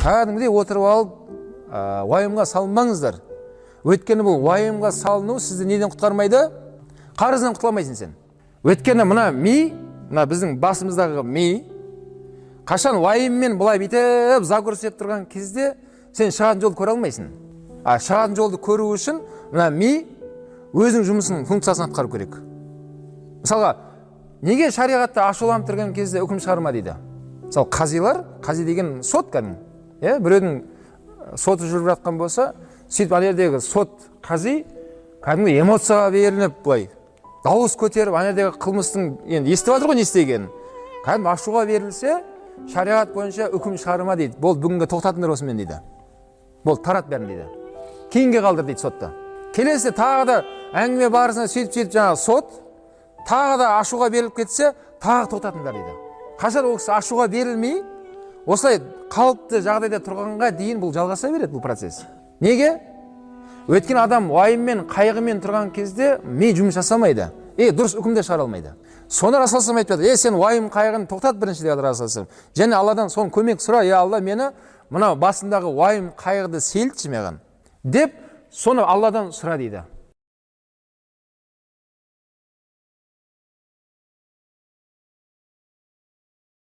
кәдімгідей отырып алып уайымға салынбаңыздар. Өйткені бұл уайымға салыну сізді неден құтқармайды? Қарыздан құтыламайсың сен. Өйткені мына ми, мына біздің басымыздағы ми, қашан уайыммен бұлай битіп загрузеп тұрған кезде сен шығатын жолды көре алмайсың. Шығатын жолды көру үшін мына ми өзінің жұмысының функциясын атқару керек. Мысалға, неге шариғатта ашуланып тұрған кезде үкім шығарма дейді? Мысалы, қазилар, қази деген сот кәдімгі. Біреудің соты жүріп жатқан болса, сөйтіп ана жердегі сот қази кәдімгі эмоцияға беріліп, былай дауыс көтеріп, ана жердегі қылмыстың енді естіп жатыр ғой не істегенін. Кәдімгі ашуға берілсе, шариғат бойынша үкім шығарма дейді. Бол бүгінгі тоқтатыңдар осымен дейді. Бол тарат бәрін дейді. Кейінге қалдыр дейді сотта. Келесі тағы да әңгіме барысында сөйтіп жаңағы сот тағы да ашуға беріліп кетсе, тағы тоқтатыңдар дейді. Қашан ол кісі ашуға берілмей, осылай қалыпты жағдайда тұрғанға дейін бұл жалғаса береді бұл процесс. Неге? Өйткені адам уайыммен, қайғымен тұрған кезде ми жұмыс жасамайды. Дұрыс үкімде шығара алмайды. Соны Расулаллах айтып жатыр. Сен уайым қайғыны тоқтат бірінші деді Расулаллах. Және Алладан соны көмек сұра. Алла, мені мына басымдағы уайым қайғыды сейілтші маған деп соны Алладан сұра дейді.